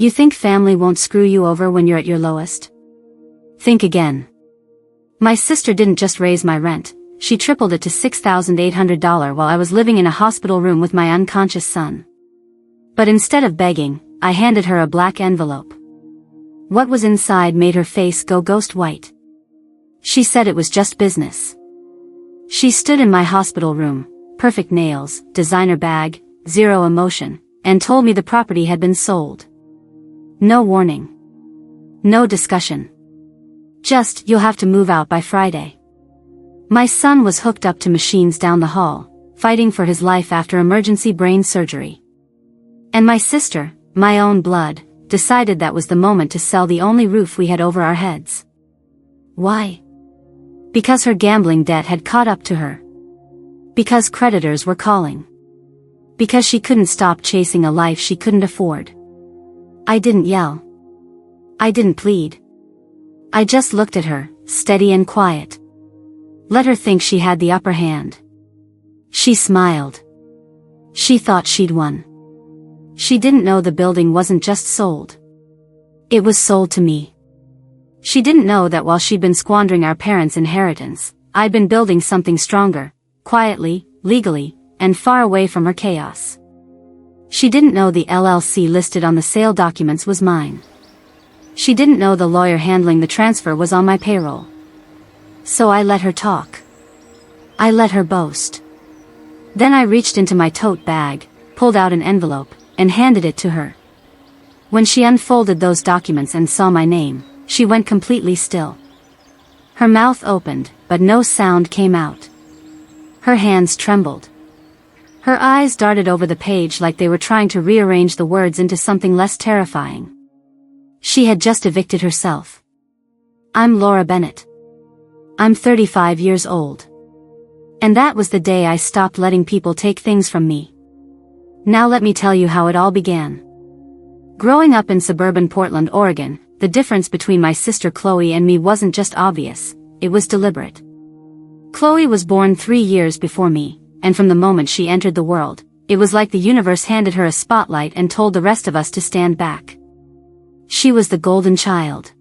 You think family won't screw you over when you're at your lowest? Think again. My sister didn't just raise my rent, she tripled it to $6,800 while I was living in a hospital room with my unconscious son. But instead of begging, I handed her a black envelope. What was inside made her face go ghost white. She said it was just business. She stood in my hospital room, perfect nails, designer bag, zero emotion, and told me the property had been sold. No warning. No discussion. Just, you'll have to move out by Friday. My son was hooked up to machines down the hall, fighting for his life after emergency brain surgery. And my sister, my own blood, decided that was the moment to sell the only roof we had over our heads. Why? Because her gambling debt had caught up to her. Because creditors were calling. Because she couldn't stop chasing a life she couldn't afford. I didn't yell. I didn't plead. I just looked at her, steady and quiet. Let her think she had the upper hand. She smiled. She thought she'd won. She didn't know the building wasn't just sold. It was sold to me. She didn't know that while she'd been squandering our parents' inheritance, I'd been building something stronger, quietly, legally, and far away from her chaos. She didn't know the LLC listed on the sale documents was mine. She didn't know the lawyer handling the transfer was on my payroll. So I let her talk. I let her boast. Then I reached into my tote bag, pulled out an envelope, and handed it to her. When she unfolded those documents and saw my name, she went completely still. Her mouth opened, but no sound came out. Her hands trembled. Her eyes darted over the page like they were trying to rearrange the words into something less terrifying. She had just evicted herself. I'm Laura Bennett. I'm 35 years old. And that was the day I stopped letting people take things from me. Now let me tell you how it all began. Growing up in suburban Portland, Oregon, the difference between my sister Chloe and me wasn't just obvious, it was deliberate. Chloe was born 3 years before me, and from the moment she entered the world, it was like the universe handed her a spotlight and told the rest of us to stand back. She was the golden child.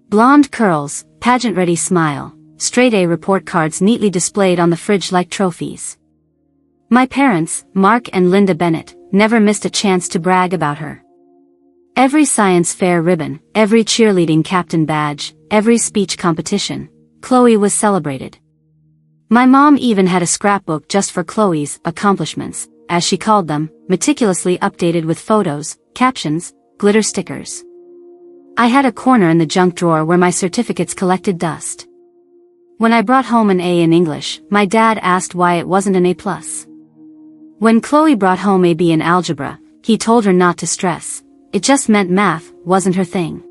Blonde curls, pageant-ready smile, straight A report cards neatly displayed on the fridge like trophies. My parents, Mark and Linda Bennett, never missed a chance to brag about her. Every science fair ribbon, every cheerleading captain badge, every speech competition, Chloe was celebrated. My mom even had a scrapbook just for Chloe's accomplishments, as she called them, meticulously updated with photos, captions, glitter stickers. I had a corner in the junk drawer where my certificates collected dust. When I brought home an A in English, my dad asked why it wasn't an A+. When Chloe brought home a B in algebra, he told her not to stress. It just meant math wasn't her thing.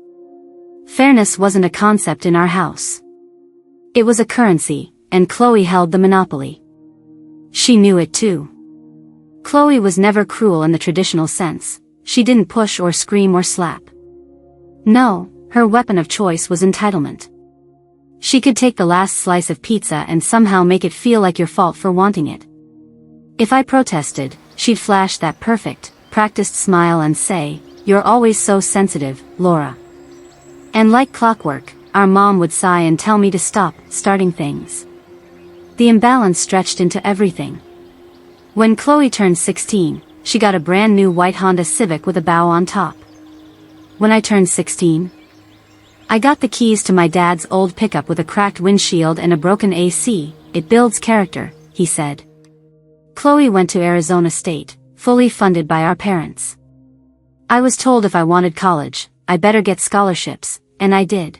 Fairness wasn't a concept in our house. It was a currency, and Chloe held the monopoly. She knew it too. Chloe was never cruel in the traditional sense. She didn't push or scream or slap. No, her weapon of choice was entitlement. She could take the last slice of pizza and somehow make it feel like your fault for wanting it. If I protested, she'd flash that perfect, practiced smile and say, "You're always so sensitive, Laura." And like clockwork, our mom would sigh and tell me to stop starting things. The imbalance stretched into everything. When Chloe turned 16, she got a brand new white Honda Civic with a bow on top. When I turned 16, I got the keys to my dad's old pickup with a cracked windshield and a broken AC. It builds character, he said. Chloe went to Arizona State, fully funded by our parents. I was told if I wanted college, I better get scholarships, and I did.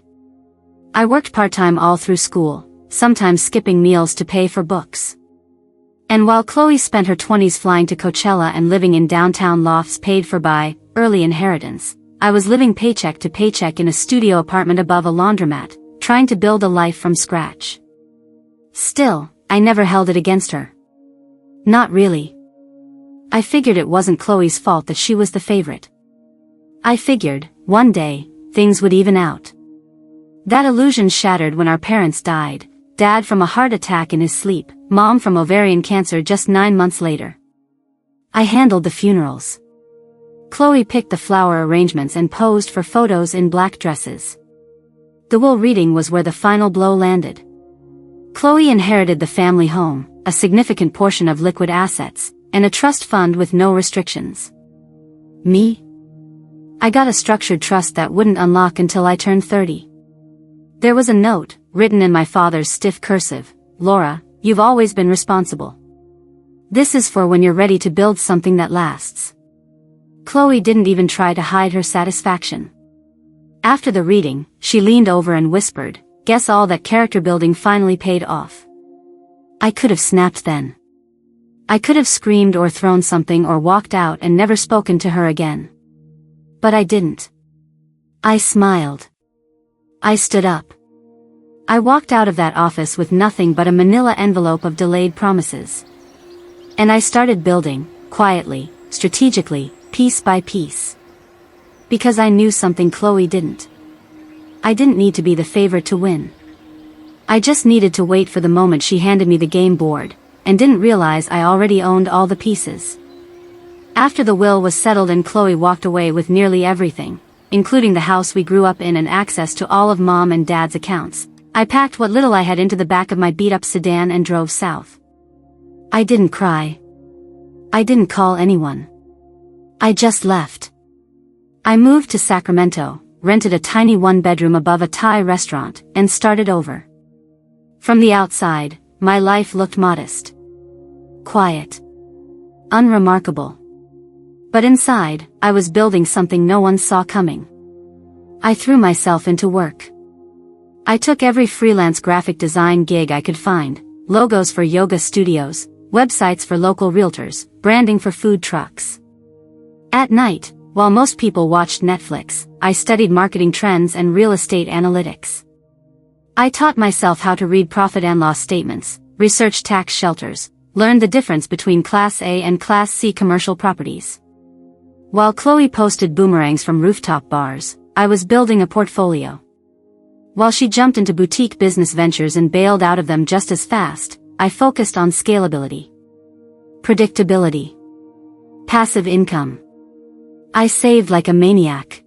I worked part-time all through school, sometimes skipping meals to pay for books. And while Chloe spent her 20s flying to Coachella and living in downtown lofts paid for by early inheritance, I was living paycheck to paycheck in a studio apartment above a laundromat, trying to build a life from scratch. Still, I never held it against her. Not really. I figured it wasn't Chloe's fault that she was the favorite. I figured, one day, things would even out. That illusion shattered when our parents died, Dad from a heart attack in his sleep, Mom from ovarian cancer just 9 months later. I handled the funerals. Chloe picked the flower arrangements and posed for photos in black dresses. The will reading was where the final blow landed. Chloe inherited the family home, a significant portion of liquid assets, and a trust fund with no restrictions. Me? I got a structured trust that wouldn't unlock until I turned 30. There was a note, written in my father's stiff cursive, "Laura, you've always been responsible. This is for when you're ready to build something that lasts." Chloe didn't even try to hide her satisfaction. After the reading, she leaned over and whispered, "Guess all that character building finally paid off." I could have snapped then. I could have screamed or thrown something or walked out and never spoken to her again. But I didn't. I smiled. I stood up. I walked out of that office with nothing but a manila envelope of delayed promises. And I started building, quietly, strategically, piece by piece. Because I knew something Chloe didn't. I didn't need to be the favorite to win. I just needed to wait for the moment she handed me the game board, and didn't realize I already owned all the pieces. After the will was settled and Chloe walked away with nearly everything, including the house we grew up in and access to all of Mom and Dad's accounts, I packed what little I had into the back of my beat-up sedan and drove south. I didn't cry. I didn't call anyone. I just left. I moved to Sacramento, rented a tiny one-bedroom above a Thai restaurant, and started over. From the outside, my life looked modest. Quiet. Unremarkable. But inside, I was building something no one saw coming. I threw myself into work. I took every freelance graphic design gig I could find, logos for yoga studios, websites for local realtors, branding for food trucks. At night, while most people watched Netflix, I studied marketing trends and real estate analytics. I taught myself how to read profit and loss statements, research tax shelters, learned the difference between Class A and Class C commercial properties. While Chloe posted boomerangs from rooftop bars, I was building a portfolio. While she jumped into boutique business ventures and bailed out of them just as fast, I focused on scalability. Predictability. Passive income. I saved like a maniac.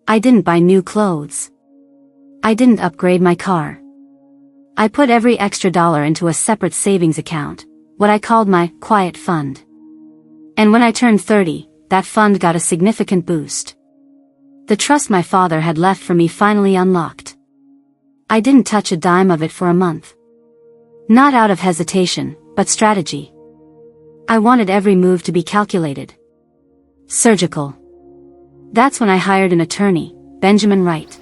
I didn't buy new clothes. I didn't upgrade my car. I put every extra dollar into a separate savings account, what I called my quiet fund. And when I turned 30, that fund got a significant boost. The trust my father had left for me finally unlocked. I didn't touch a dime of it for a month. Not out of hesitation, but strategy. I wanted every move to be calculated. Surgical. That's when I hired an attorney, Benjamin Wright.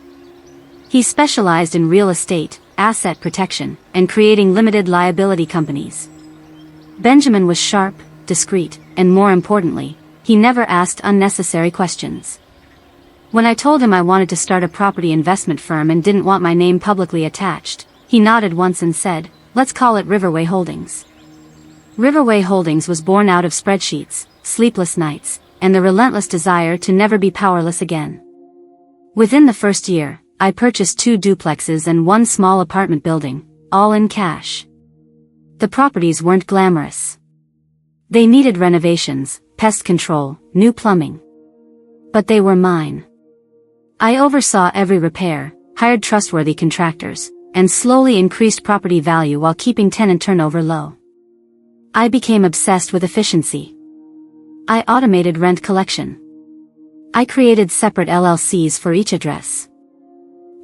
He specialized in real estate, asset protection, and creating limited liability companies. Benjamin was sharp, discreet, and more importantly, he never asked unnecessary questions. When I told him I wanted to start a property investment firm and didn't want my name publicly attached, he nodded once and said, "Let's call it Riverway Holdings." Riverway Holdings was born out of spreadsheets, sleepless nights, and the relentless desire to never be powerless again. Within the first year, I purchased 2 duplexes and 1 small apartment building, all in cash. The properties weren't glamorous. They needed renovations, pest control, new plumbing. But they were mine. I oversaw every repair, hired trustworthy contractors, and slowly increased property value while keeping tenant turnover low. I became obsessed with efficiency. I automated rent collection. I created separate LLCs for each address.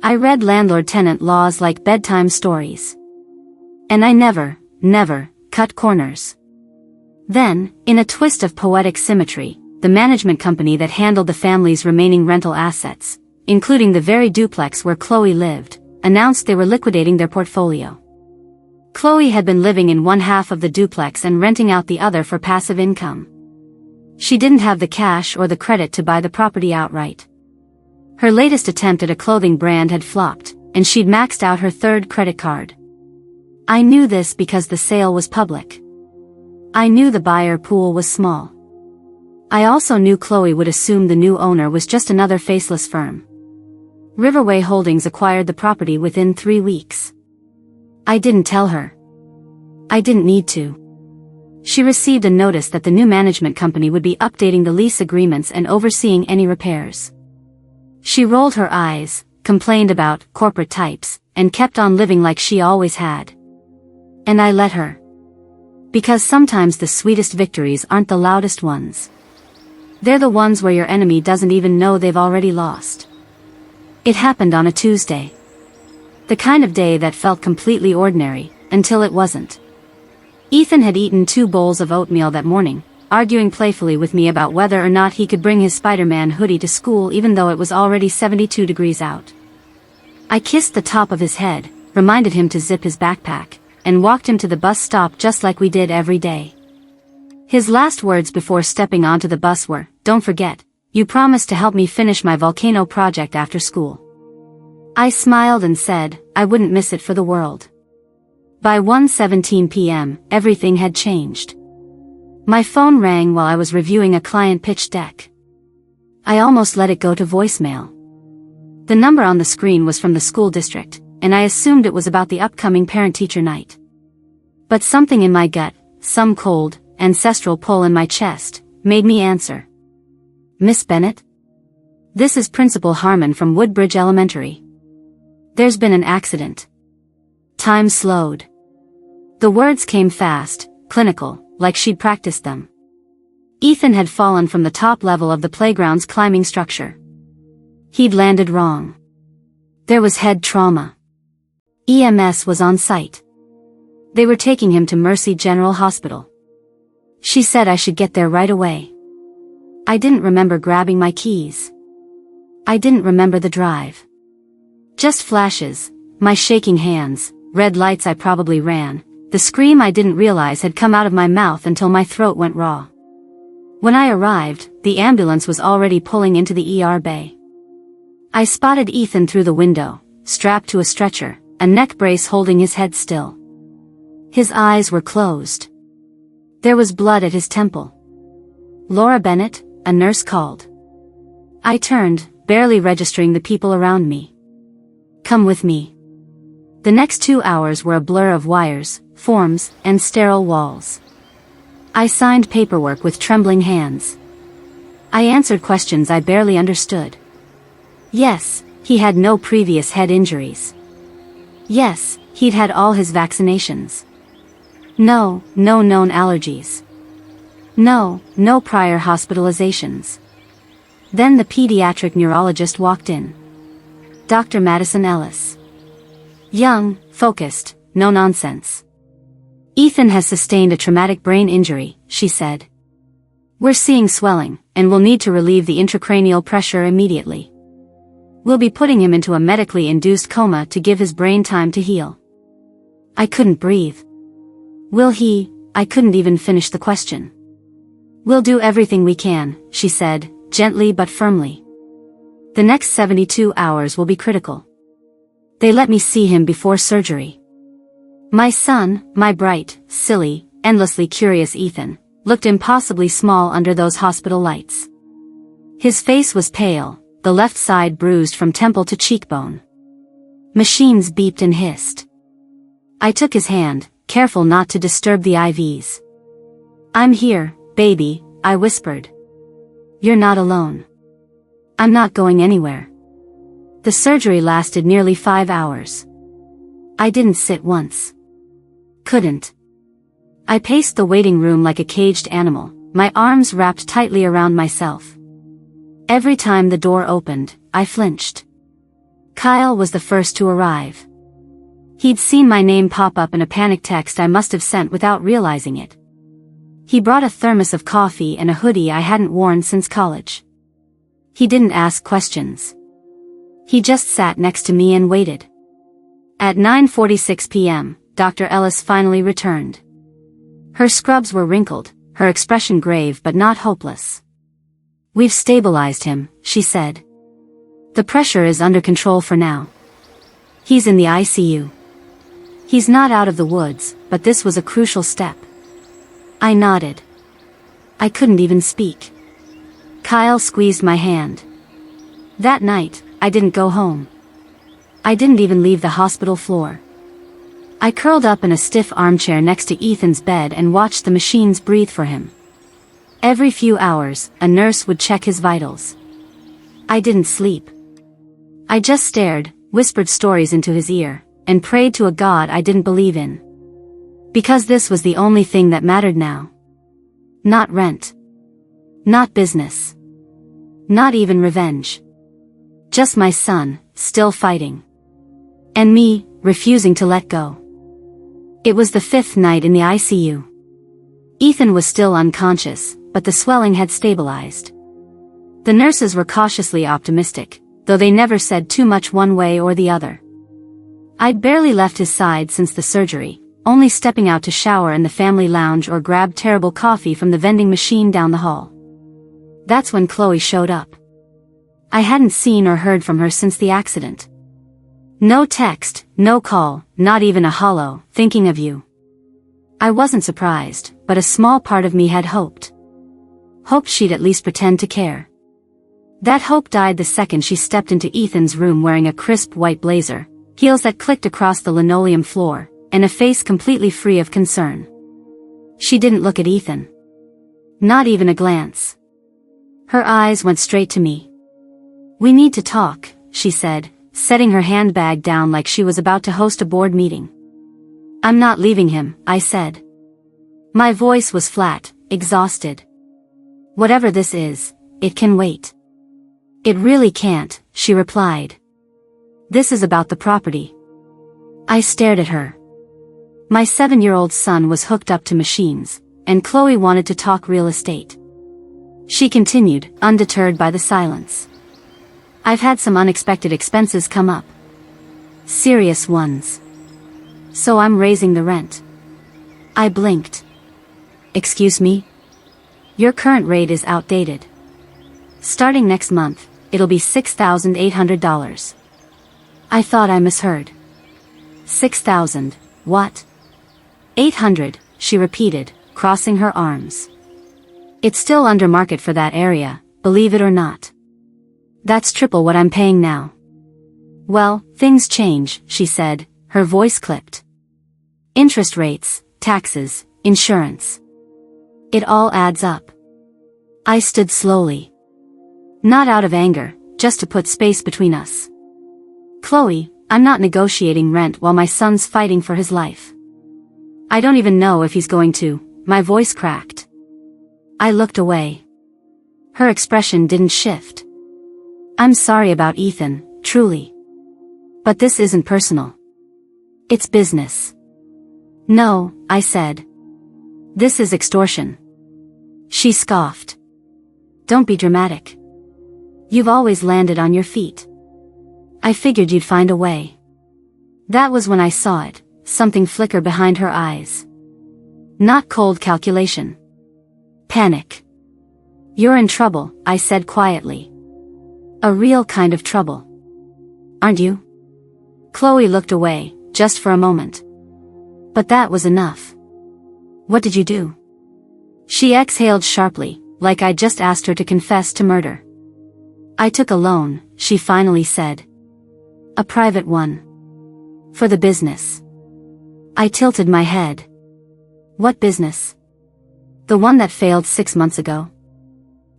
I read landlord-tenant laws like bedtime stories. And I never cut corners. Then, in a twist of poetic symmetry, the management company that handled the family's remaining rental assets, including the very duplex where Chloe lived, announced they were liquidating their portfolio. Chloe had been living in one half of the duplex and renting out the other for passive income. She didn't have the cash or the credit to buy the property outright. Her latest attempt at a clothing brand had flopped, and she'd maxed out her 3rd credit card. I knew this because the sale was public. I knew the buyer pool was small. I also knew Chloe would assume the new owner was just another faceless firm. Riverway Holdings acquired the property within 3 weeks. I didn't tell her. I didn't need to. She received a notice that the new management company would be updating the lease agreements and overseeing any repairs. She rolled her eyes, complained about corporate types, and kept on living like she always had. And I let her. Because sometimes the sweetest victories aren't the loudest ones. They're the ones where your enemy doesn't even know they've already lost. It happened on a Tuesday. The kind of day that felt completely ordinary, until it wasn't. Ethan had eaten 2 bowls of oatmeal that morning, arguing playfully with me about whether or not he could bring his Spider-Man hoodie to school even though it was already 72 degrees out. I kissed the top of his head, reminded him to zip his backpack, and walked him to the bus stop just like we did every day. His last words before stepping onto the bus were, "Don't forget, you promised to help me finish my volcano project after school." I smiled and said, I wouldn't miss it for the world. By 1:17 p.m., everything had changed. My phone rang while I was reviewing a client pitch deck. I almost let it go to voicemail. The number on the screen was from the school district, and I assumed it was about the upcoming parent-teacher night. But something in my gut, some cold, ancestral pull in my chest, made me answer. "Miss Bennett? This is Principal Harmon from Woodbridge Elementary. There's been an accident." Time slowed. The words came fast, clinical, like she'd practiced them. Ethan had fallen from the top level of the playground's climbing structure. He'd landed wrong. There was head trauma. EMS was on site. They were taking him to Mercy General Hospital. She said I should get there right away. I didn't remember grabbing my keys. I didn't remember the drive. Just flashes, my shaking hands, red lights I probably ran, the scream I didn't realize had come out of my mouth until my throat went raw. When I arrived, the ambulance was already pulling into the ER bay. I spotted Ethan through the window, strapped to a stretcher, a neck brace holding his head still. His eyes were closed. There was blood at his temple. "Laura Bennett," a nurse called. I turned, barely registering the people around me. "Come with me." The next 2 hours were a blur of wires, forms, and sterile walls. I signed paperwork with trembling hands. I answered questions I barely understood. Yes, he had no previous head injuries. Yes, he'd had all his vaccinations. No known allergies. No prior hospitalizations. Then the pediatric neurologist walked in. Dr. Madison Ellis. Young, focused, no nonsense. "Ethan has sustained a traumatic brain injury," she said. "We're seeing swelling, and we'll need to relieve the intracranial pressure immediately. We'll be putting him into a medically induced coma to give his brain time to heal." I couldn't breathe. "Will he?" I couldn't even finish the question. "We'll do everything we can," she said, gently but firmly. "The next 72 hours will be critical." They let me see him before surgery. My son, my bright, silly, endlessly curious Ethan, looked impossibly small under those hospital lights. His face was pale, the left side bruised from temple to cheekbone. Machines beeped and hissed. I took his hand, careful not to disturb the IVs. "I'm here, baby," I whispered. "You're not alone. I'm not going anywhere." The surgery lasted nearly 5 hours. I didn't sit once. Couldn't. I paced the waiting room like a caged animal, my arms wrapped tightly around myself. Every time the door opened, I flinched. Kyle was the first to arrive. He'd seen my name pop up in a panic text I must have sent without realizing it. He brought a thermos of coffee and a hoodie I hadn't worn since college. He didn't ask questions. He just sat next to me and waited. At 9:46 p.m., Dr. Ellis finally returned. Her scrubs were wrinkled, her expression grave but not hopeless. "We've stabilized him," she said. "The pressure is under control for now. He's in the ICU. He's not out of the woods, but this was a crucial step." I nodded. I couldn't even speak. Kyle squeezed my hand. That night, I didn't go home. I didn't even leave the hospital floor. I curled up in a stiff armchair next to Ethan's bed and watched the machines breathe for him. Every few hours, a nurse would check his vitals. I didn't sleep. I just stared, whispered stories into his ear, and prayed to a God I didn't believe in. Because this was the only thing that mattered now. Not rent. Not business. Not even revenge. Just my son, still fighting. And me, refusing to let go. It was the 5th night in the ICU. Ethan was still unconscious, but the swelling had stabilized. The nurses were cautiously optimistic, though they never said too much one way or the other. I'd barely left his side since the surgery, only stepping out to shower in the family lounge or grab terrible coffee from the vending machine down the hall. That's when Chloe showed up. I hadn't seen or heard from her since the accident. No text, no call, not even a hello, thinking of you. I wasn't surprised, but a small part of me had hoped. Hoped she'd at least pretend to care. That hope died the second she stepped into Ethan's room wearing a crisp white blazer, heels that clicked across the linoleum floor, and a face completely free of concern. She didn't look at Ethan. Not even a glance. Her eyes went straight to me. "We need to talk," she said, setting her handbag down like she was about to host a board meeting. "I'm not leaving him," I said. My voice was flat, exhausted. "Whatever this is, it can wait." "It really can't," she replied. "This is about the property." I stared at her. My 7-year-old son was hooked up to machines, and Chloe wanted to talk real estate. She continued, undeterred by the silence. "I've had some unexpected expenses come up. Serious ones. So I'm raising the rent." I blinked. "Excuse me? Your current rate is outdated. Starting next month, it'll be $6,800. I thought I misheard. 6,000, what? 800, she repeated, crossing her arms. It's still under market for that area, believe it or not. That's triple what I'm paying now. Well, things change, she said, her voice clipped. Interest rates, taxes, insurance. It all adds up. I stood slowly. Not out of anger, just to put space between us. Chloe, I'm not negotiating rent while my son's fighting for his life. I don't even know if he's going to, my voice cracked. I looked away. Her expression didn't shift. I'm sorry about Ethan, truly. But this isn't personal. It's business. No, I said. This is extortion. She scoffed. Don't be dramatic. You've always landed on your feet. I figured you'd find a way. That was when I saw it, something flicker behind her eyes. Not cold calculation. Panic. You're in trouble, I said quietly. A real kind of trouble. Aren't you? Chloe looked away, just for a moment. But that was enough. What did you do? She exhaled sharply, like I'd just asked her to confess to murder. I took a loan, she finally said. A private one. For the business. I tilted my head. What business? The one that failed 6 months ago.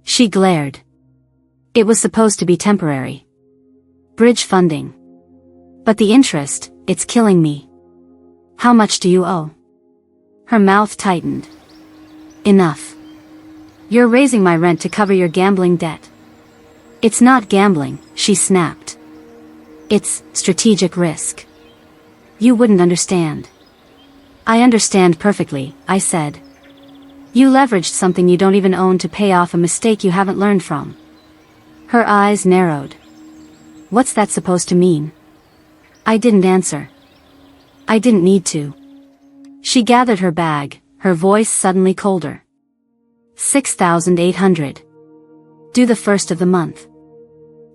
She glared. It was supposed to be temporary. Bridge funding. But the interest, it's killing me. How much do you owe? Her mouth tightened. Enough. You're raising my rent to cover your gambling debt. It's not gambling, she snapped. It's strategic risk. You wouldn't understand. I understand perfectly, I said. You leveraged something you don't even own to pay off a mistake you haven't learned from. Her eyes narrowed. What's that supposed to mean? I didn't answer. I didn't need to. She gathered her bag, her voice suddenly colder. 6,800. Do the first of the month.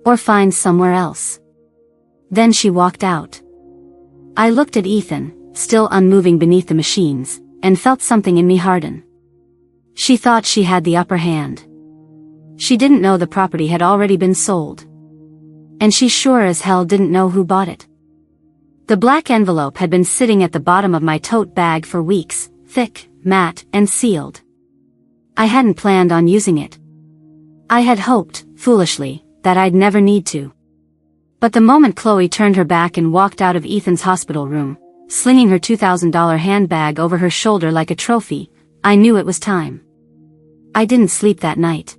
Or find somewhere else. Then she walked out. I looked at Ethan, still unmoving beneath the machines, and felt something in me harden. She thought she had the upper hand. She didn't know the property had already been sold. And she sure as hell didn't know who bought it. The black envelope had been sitting at the bottom of my tote bag for weeks, thick, matte, and sealed. I hadn't planned on using it. I had hoped, foolishly, that I'd never need to. But the moment Chloe turned her back and walked out of Ethan's hospital room, slinging her $2,000 handbag over her shoulder like a trophy, I knew it was time. I didn't sleep that night.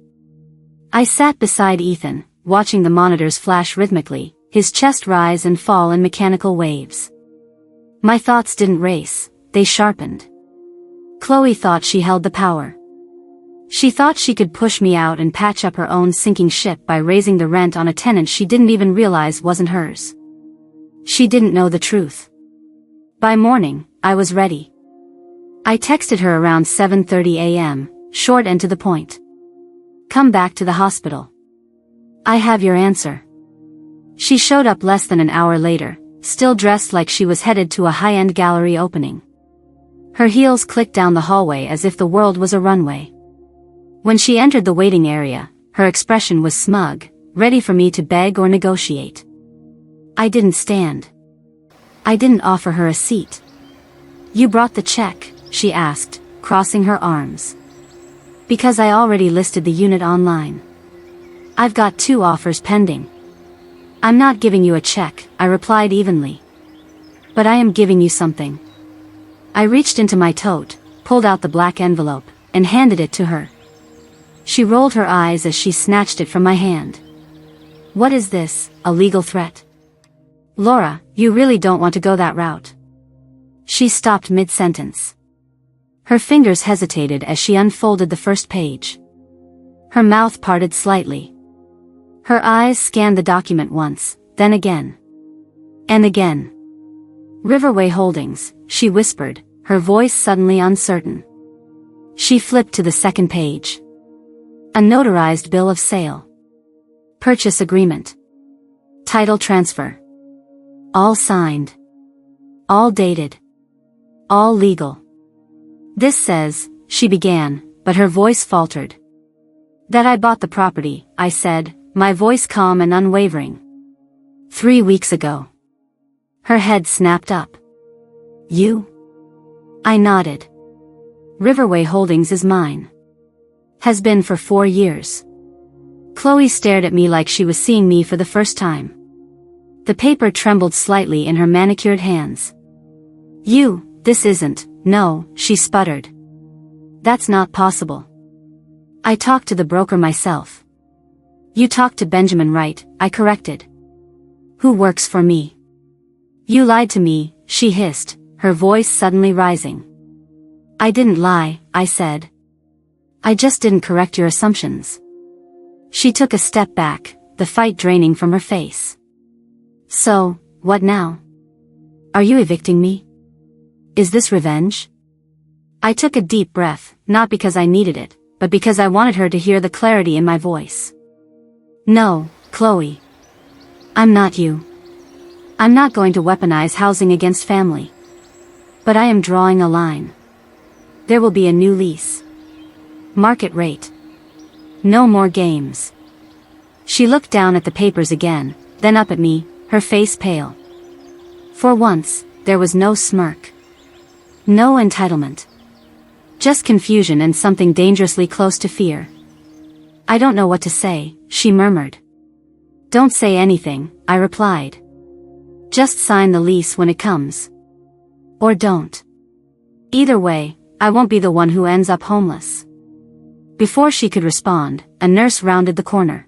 I sat beside Ethan, watching the monitors flash rhythmically, his chest rise and fall in mechanical waves. My thoughts didn't race, they sharpened. Chloe thought she held the power. She thought she could push me out and patch up her own sinking ship by raising the rent on a tenant she didn't even realize wasn't hers. She didn't know the truth. By morning, I was ready. I texted her around 7:30 a.m., short and to the point. Come back to the hospital. I have your answer. She showed up less than an hour later, still dressed like she was headed to a high-end gallery opening. Her heels clicked down the hallway as if the world was a runway. When she entered the waiting area, her expression was smug, ready for me to beg or negotiate. I didn't stand. I didn't offer her a seat. You brought the check, she asked, crossing her arms. Because I already listed the unit online. I've got 2 offers pending. I'm not giving you a check, I replied evenly. But I am giving you something. I reached into my tote, pulled out the black envelope, and handed it to her. She rolled her eyes as she snatched it from my hand. What is this, a legal threat? Laura, you really don't want to go that route. She stopped mid-sentence. Her fingers hesitated as she unfolded the first page. Her mouth parted slightly. Her eyes scanned the document once, then again. And again. Riverway Holdings, she whispered, her voice suddenly uncertain. She flipped to the second page. A notarized bill of sale. Purchase agreement. Title transfer. All signed. All dated. All legal. This says, she began, but her voice faltered. That I bought the property, I said, my voice calm and unwavering. 3 weeks ago. Her head snapped up. You? I nodded. Riverway Holdings is mine. Has been for 4 years. Chloe stared at me like she was seeing me for the first time. The paper trembled slightly in her manicured hands. This isn't, no, she sputtered. That's not possible. I talked to the broker myself. You talked to Benjamin Wright, I corrected. Who works for me? You lied to me, she hissed, her voice suddenly rising. I didn't lie, I said. I just didn't correct your assumptions. She took a step back, the fight draining from her face. So, what now? Are you evicting me? Is this revenge? I took a deep breath, not because I needed it, but because I wanted her to hear the clarity in my voice. No, Chloe. I'm not you. I'm not going to weaponize housing against family. But I am drawing a line. There will be a new lease. Market rate. No more games. She looked down at the papers again, then up at me, her face pale. For once, there was no smirk. No entitlement. Just confusion and something dangerously close to fear. I don't know what to say, she murmured. Don't say anything, I replied. Just sign the lease when it comes. Or don't. Either way, I won't be the one who ends up homeless. Before she could respond, a nurse rounded the corner.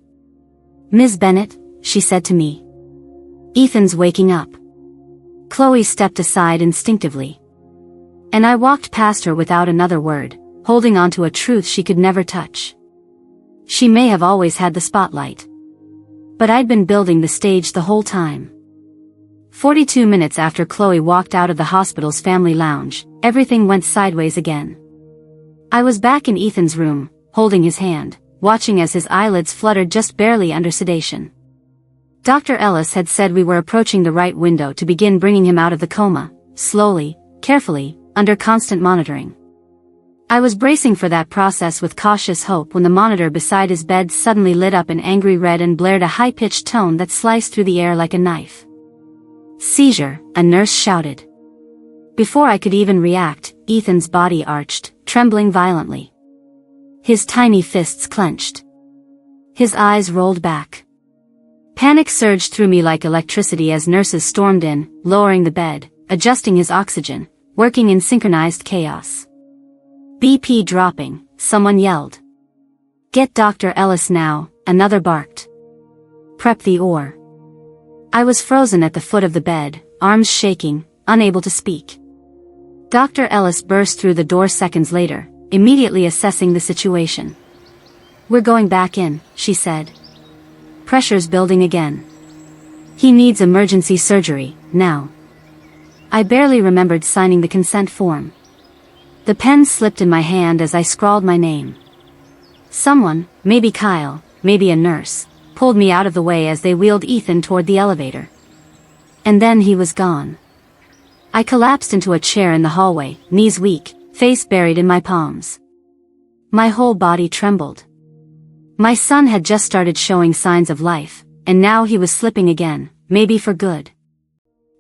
Ms. Bennett, she said to me. Ethan's waking up. Chloe stepped aside instinctively. And I walked past her without another word, holding on to a truth she could never touch. She may have always had the spotlight. But I'd been building the stage the whole time. 42 minutes after Chloe walked out of the hospital's family lounge, everything went sideways again. I was back in Ethan's room, holding his hand, watching as his eyelids fluttered just barely under sedation. Dr. Ellis had said we were approaching the right window to begin bringing him out of the coma, slowly, carefully, under constant monitoring. I was bracing for that process with cautious hope when the monitor beside his bed suddenly lit up an angry red and blared a high-pitched tone that sliced through the air like a knife. Seizure, a nurse shouted. Before I could even react, Ethan's body arched, trembling violently. His tiny fists clenched. His eyes rolled back. Panic surged through me like electricity as nurses stormed in, lowering the bed, adjusting his oxygen, working in synchronized chaos. BP dropping, someone yelled. "Get Dr. Ellis now," another barked. "Prep the ore." I was frozen at the foot of the bed, arms shaking, unable to speak. Dr. Ellis burst through the door seconds later, immediately assessing the situation. "We're going back in," she said. "Pressure's building again. He needs emergency surgery, now." I barely remembered signing the consent form. The pen slipped in my hand as I scrawled my name. Someone, maybe Kyle, maybe a nurse, pulled me out of the way as they wheeled Ethan toward the elevator. And then he was gone. I collapsed into a chair in the hallway, knees weak, face buried in my palms. My whole body trembled. My son had just started showing signs of life, and now he was slipping again, maybe for good.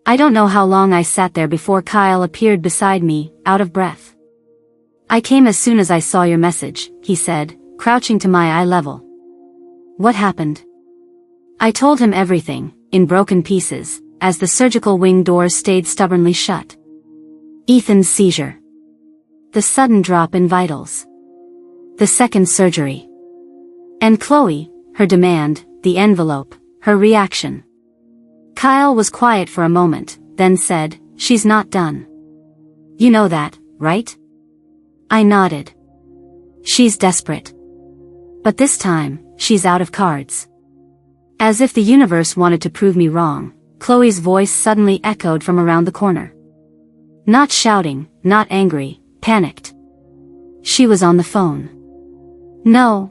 I don't know how long I sat there before Kyle appeared beside me, out of breath. "I came as soon as I saw your message," he said, crouching to my eye level. "What happened?" I told him everything, in broken pieces, as the surgical wing doors stayed stubbornly shut. Ethan's seizure. The sudden drop in vitals. The second surgery. And Chloe, her demand, the envelope, her reaction. Kyle was quiet for a moment, then said, "She's not done. You know that, right?" I nodded. "She's desperate. But this time, she's out of cards." As if the universe wanted to prove me wrong, Chloe's voice suddenly echoed from around the corner. Not shouting, not angry, panicked. She was on the phone. No,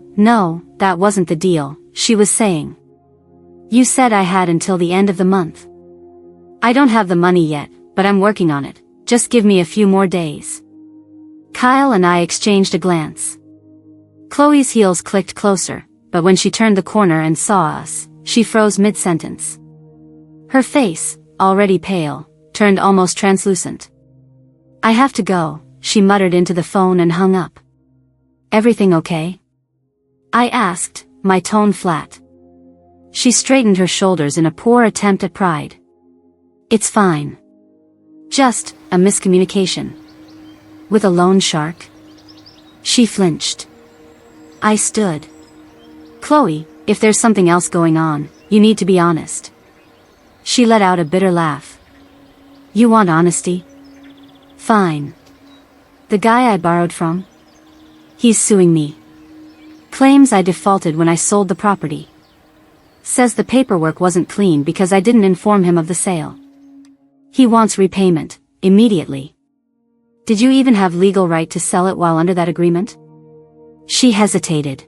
that wasn't the deal," she was saying. "You said I had until the end of the month. I don't have the money yet, but I'm working on it. Just give me a few more days." Kyle and I exchanged a glance. Chloe's heels clicked closer, but when she turned the corner and saw us, she froze mid-sentence. Her face, already pale, turned almost translucent. "I have to go," she muttered into the phone and hung up. "Everything okay?" I asked, my tone flat. She straightened her shoulders in a poor attempt at pride. "It's fine. Just, a miscommunication." "With a loan shark?" She flinched. I stood. "Chloe, if there's something else going on, you need to be honest." She let out a bitter laugh. "You want honesty? Fine. The guy I borrowed from? He's suing me. Claims I defaulted when I sold the property. Says the paperwork wasn't clean because I didn't inform him of the sale. He wants repayment, immediately. Did you even have legal right to sell it while under that agreement?" She hesitated.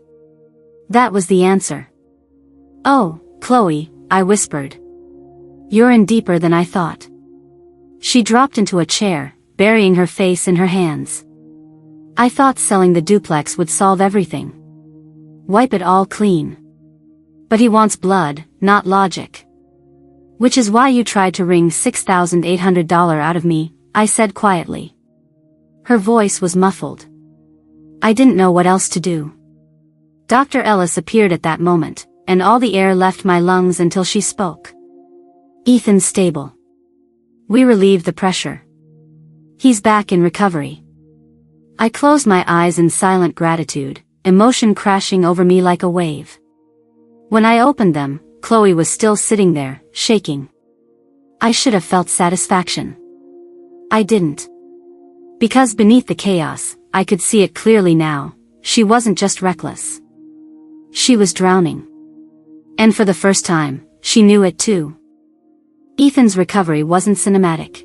That was the answer. "Oh, Chloe," I whispered. "You're in deeper than I thought." She dropped into a chair, burying her face in her hands. "I thought selling the duplex would solve everything. Wipe it all clean. But he wants blood, not logic. Which is why you tried to wring $6,800 out of me," I said quietly. Her voice was muffled. I didn't know what else to do. Dr. Ellis appeared at that moment, and all the air left my lungs until she spoke. "Ethan's stable. We relieved the pressure. He's back in recovery." I closed my eyes in silent gratitude, emotion crashing over me like a wave. When I opened them, Chloe was still sitting there, shaking. I should have felt satisfaction. I didn't. Because beneath the chaos, I could see it clearly now, she wasn't just reckless. She was drowning. And for the first time, she knew it too. Ethan's recovery wasn't cinematic.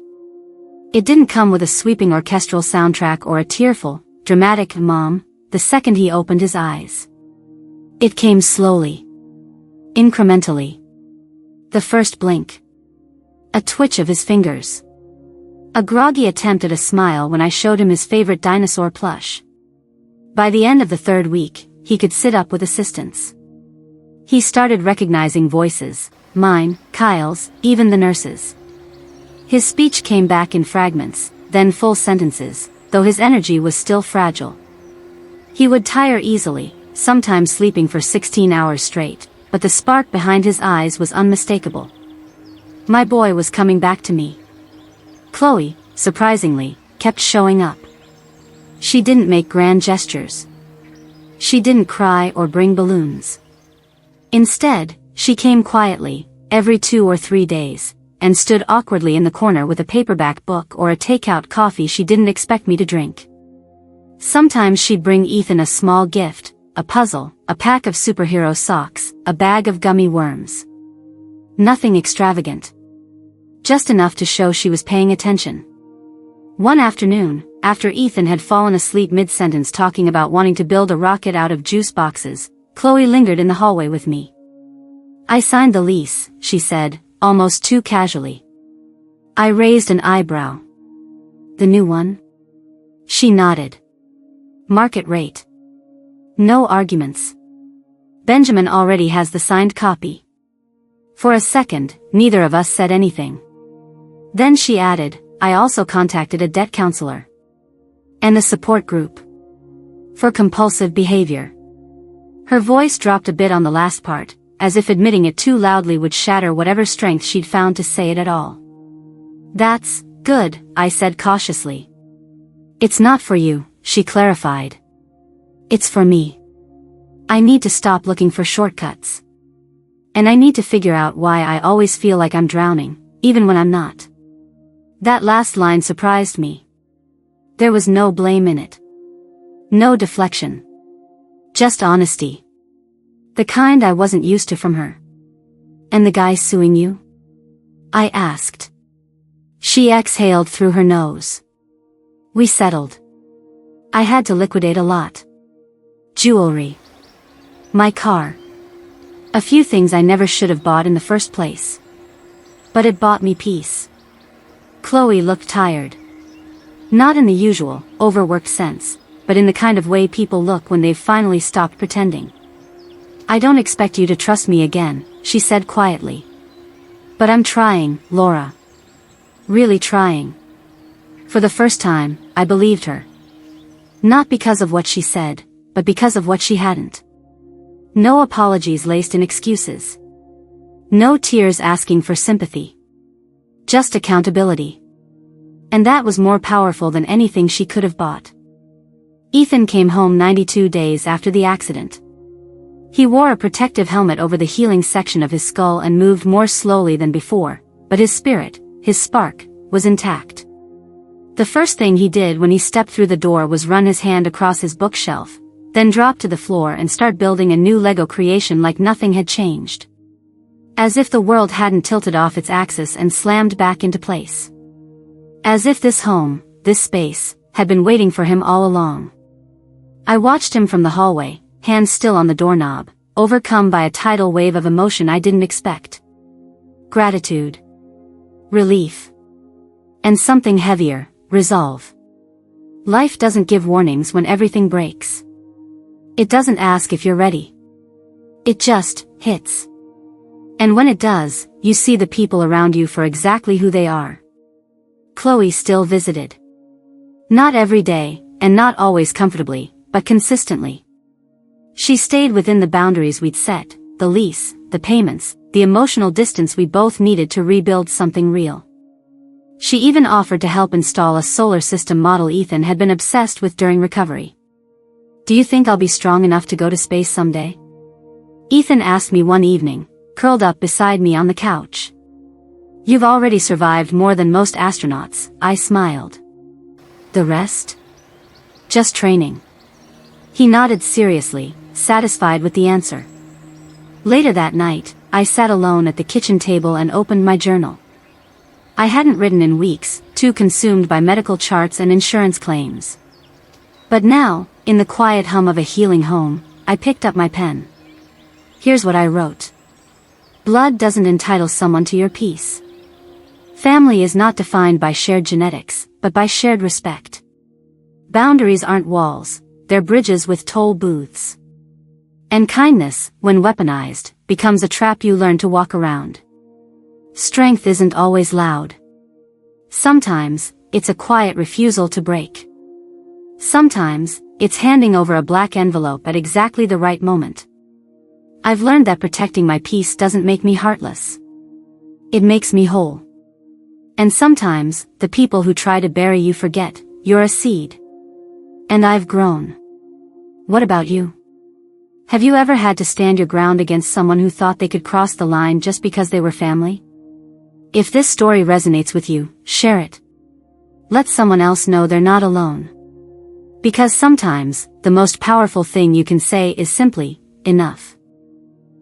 It didn't come with a sweeping orchestral soundtrack or a tearful, dramatic "mom" the second he opened his eyes. It came slowly. Incrementally. The first blink. A twitch of his fingers. A groggy attempt at a smile when I showed him his favorite dinosaur plush. By the end of the third week, he could sit up with assistance. He started recognizing voices, mine, Kyle's, even the nurses. His speech came back in fragments, then full sentences, though his energy was still fragile. He would tire easily, sometimes sleeping for 16 hours straight, but the spark behind his eyes was unmistakable. My boy was coming back to me. Chloe, surprisingly, kept showing up. She didn't make grand gestures. She didn't cry or bring balloons. Instead, she came quietly, every 2 or 3 days, and stood awkwardly in the corner with a paperback book or a takeout coffee she didn't expect me to drink. Sometimes she'd bring Ethan a small gift, a puzzle, a pack of superhero socks, a bag of gummy worms. Nothing extravagant. Just enough to show she was paying attention. One afternoon, after Ethan had fallen asleep mid-sentence talking about wanting to build a rocket out of juice boxes, Chloe lingered in the hallway with me. "I signed the lease," she said, almost too casually. I raised an eyebrow. "The new one?" She nodded. "Market rate. No arguments. Benjamin already has the signed copy." For a second, neither of us said anything. Then she added, "I also contacted a debt counselor. And a support group. For compulsive behavior." Her voice dropped a bit on the last part, as if admitting it too loudly would shatter whatever strength she'd found to say it at all. "That's good," I said cautiously. "It's not for you," she clarified. "It's for me. I need to stop looking for shortcuts. And I need to figure out why I always feel like I'm drowning, even when I'm not." That last line surprised me. There was no blame in it. No deflection. Just honesty. The kind I wasn't used to from her. "And the guy suing you?" I asked. She exhaled through her nose. "We settled. I had to liquidate a lot. Jewelry. My car. A few things I never should have bought in the first place. But it bought me peace." Chloe looked tired. Not in the usual, overworked sense, but in the kind of way people look when they've finally stopped pretending. "I don't expect you to trust me again," she said quietly. "But I'm trying, Laura. Really trying." For the first time, I believed her. Not because of what she said, but because of what she hadn't. No apologies laced in excuses. No tears asking for sympathy. Just accountability. And that was more powerful than anything she could have bought. Ethan came home 92 days after the accident. He wore a protective helmet over the healing section of his skull and moved more slowly than before, but his spirit, his spark, was intact. The first thing he did when he stepped through the door was run his hand across his bookshelf, then drop to the floor and start building a new Lego creation like nothing had changed. As if the world hadn't tilted off its axis and slammed back into place. As if this home, this space, had been waiting for him all along. I watched him from the hallway, hands still on the doorknob, overcome by a tidal wave of emotion I didn't expect. Gratitude. Relief. And something heavier, resolve. Life doesn't give warnings when everything breaks. It doesn't ask if you're ready. It just hits. And when it does, you see the people around you for exactly who they are. Chloe still visited. Not every day, and not always comfortably, but consistently. She stayed within the boundaries we'd set, the lease, the payments, the emotional distance we both needed to rebuild something real. She even offered to help install a solar system model Ethan had been obsessed with during recovery. "Do you think I'll be strong enough to go to space someday?" Ethan asked me one evening, curled up beside me on the couch. "You've already survived more than most astronauts," I smiled. "The rest? Just training." He nodded seriously, satisfied with the answer. Later that night, I sat alone at the kitchen table and opened my journal. I hadn't written in weeks, too consumed by medical charts and insurance claims. But now, in the quiet hum of a healing home, I picked up my pen. Here's what I wrote. Blood doesn't entitle someone to your peace. Family is not defined by shared genetics, but by shared respect. Boundaries aren't walls, they're bridges with toll booths. And kindness, when weaponized, becomes a trap you learn to walk around. Strength isn't always loud. Sometimes, it's a quiet refusal to break. Sometimes, it's handing over a black envelope at exactly the right moment. I've learned that protecting my peace doesn't make me heartless. It makes me whole. And sometimes, the people who try to bury you forget, you're a seed. And I've grown. What about you? Have you ever had to stand your ground against someone who thought they could cross the line just because they were family? If this story resonates with you, share it. Let someone else know they're not alone. Because sometimes, the most powerful thing you can say is simply, enough.